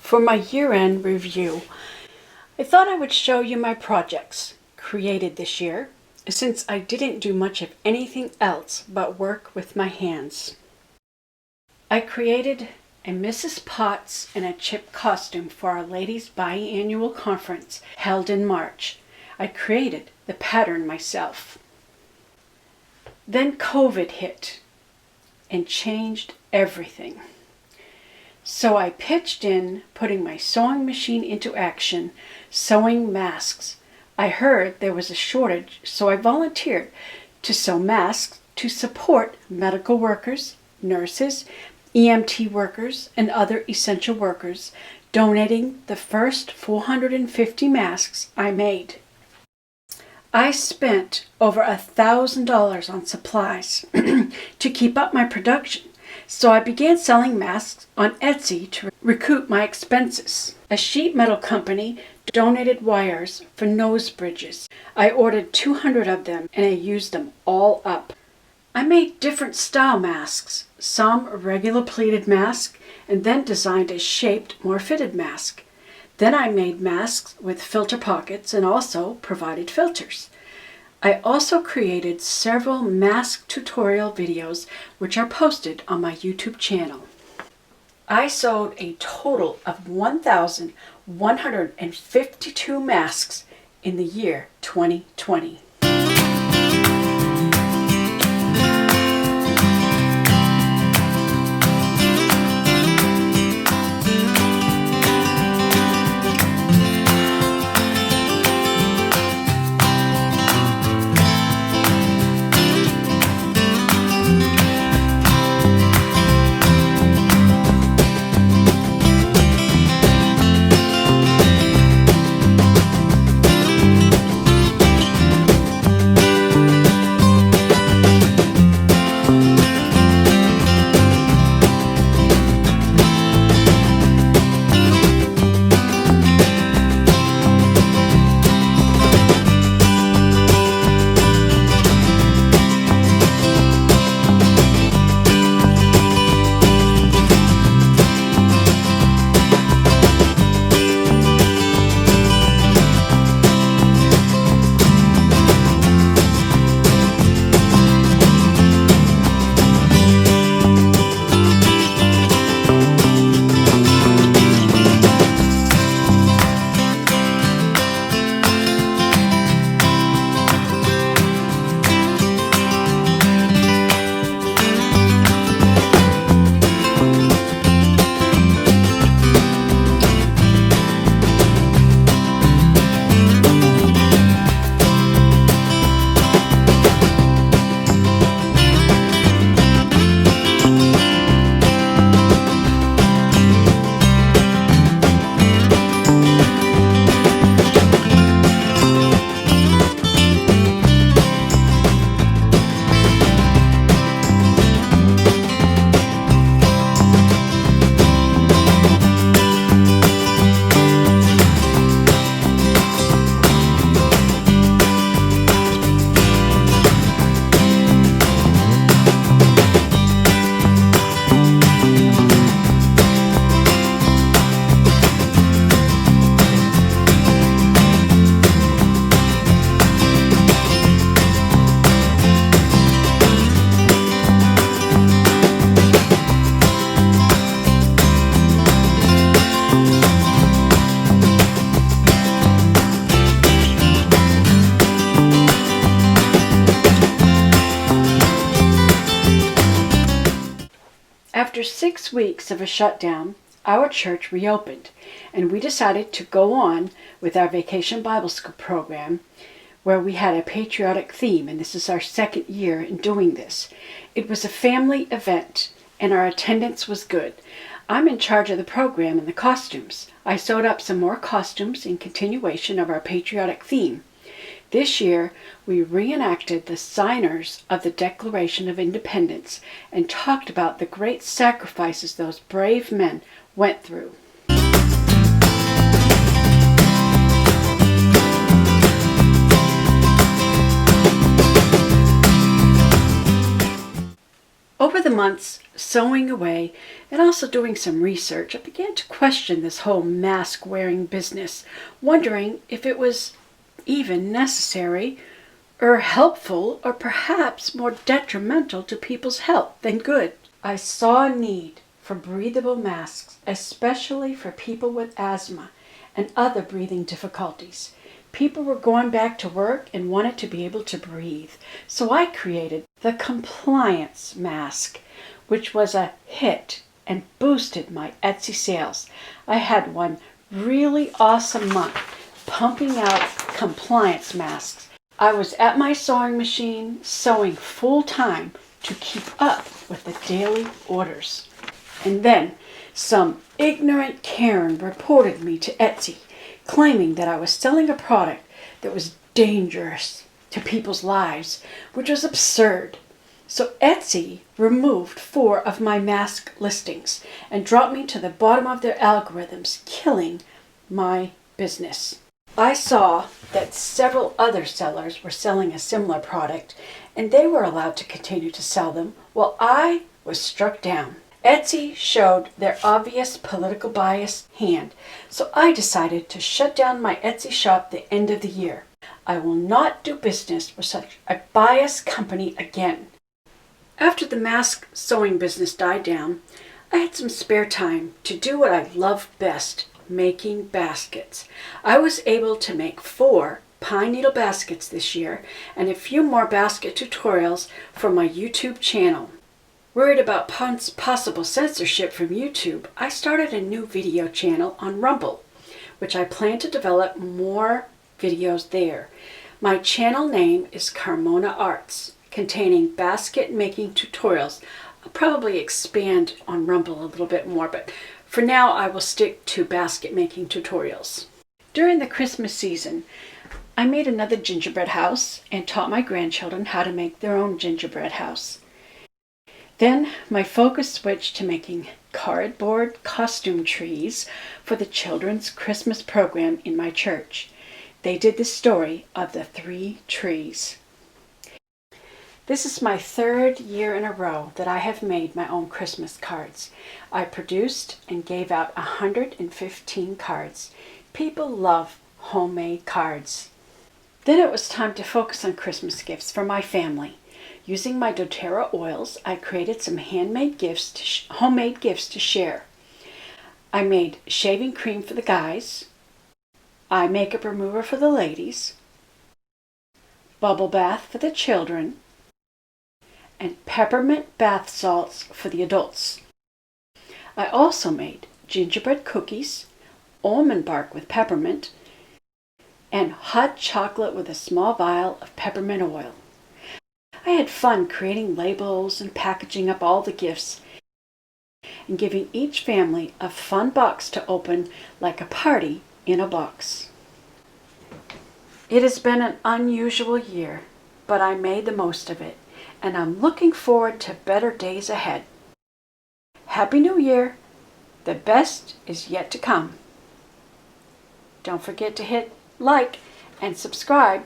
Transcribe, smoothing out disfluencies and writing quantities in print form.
For my year-end review, I thought I would show you my projects created this year, since I didn't do much of anything else but work with my hands. I created a Mrs. Potts and a Chip costume for our ladies' biannual conference held in March. I created the pattern myself. Then COVID hit and changed everything. So I pitched in, putting my sewing machine into action, sewing masks. I heard there was a shortage, so I volunteered to sew masks to support medical workers, nurses, EMT workers, and other essential workers, donating the first 450 masks I made. I spent over $1,000 on supplies to keep up my production, so I began selling masks on Etsy to recoup my expenses. A sheet metal company donated wires for nose bridges. I ordered 200 of them and I used them all up. I made different style masks, some a regular pleated mask, and then designed a shaped, more fitted mask. Then I made masks with filter pockets and also provided filters. I also created several mask tutorial videos which are posted on my YouTube channel. I sewed a total of 1,152 masks in the year 2020. After 6 weeks of a shutdown, our church reopened, and we decided to go on with our Vacation Bible School program, where we had a patriotic theme, and this is our second year in doing this. It was a family event, and our attendance was good. I'm in charge of the program and the costumes. I sewed up some more costumes in continuation of our patriotic theme. This year, we reenacted the signers of the Declaration of Independence and talked about the great sacrifices those brave men went through. Over the months, sewing away and also doing some research, I began to question this whole mask-wearing business, wondering if it was even necessary or helpful or perhaps more detrimental to people's health than good. I saw a need for breathable masks, especially for people with asthma and other breathing difficulties. People were going back to work and wanted to be able to breathe. So I created the compliance mask, which was a hit and boosted my Etsy sales. I had one really awesome month pumping out compliance masks. I was at my sewing machine sewing full time to keep up with the daily orders. And then some ignorant Karen reported me to Etsy, claiming that I was selling a product that was dangerous to people's lives, which was absurd. So Etsy removed 4 of my mask listings and dropped me to the bottom of their algorithms, killing my business. I saw that several other sellers were selling a similar product, and they were allowed to continue to sell them while I was struck down. Etsy showed their obvious political bias hand, so I decided to shut down my Etsy shop the end of the year. I will not do business with such a biased company again. After the mask sewing business died down, I had some spare time to do what I love best, making baskets. I was able to make 4 pine needle baskets this year and a few more basket tutorials for my YouTube channel. Worried about possible censorship from YouTube, I started a new video channel on Rumble, which I plan to develop more videos there. My channel name is Carmona Arts, containing basket making tutorials. I'll probably expand on Rumble a little bit more, but for now I will stick to basket making tutorials. During the Christmas season, I made another gingerbread house and taught my grandchildren how to make their own gingerbread house. Then my focus switched to making cardboard costume trees for the children's Christmas program in my church. They did the story of the 3 trees. This is my 3rd year in a row that I have made my own Christmas cards. I produced and gave out 115 cards. People love homemade cards. Then it was time to focus on Christmas gifts for my family. Using my doTERRA oils, I created some homemade gifts to share. I made shaving cream for the guys, eye makeup remover for the ladies, bubble bath for the children, and peppermint bath salts for the adults. I also made gingerbread cookies, almond bark with peppermint, and hot chocolate with a small vial of peppermint oil. I had fun creating labels and packaging up all the gifts and giving each family a fun box to open like a party in a box. It has been an unusual year, but I made the most of it, and I'm looking forward to better days ahead. Happy New Year! The best is yet to come. Don't forget to hit like and subscribe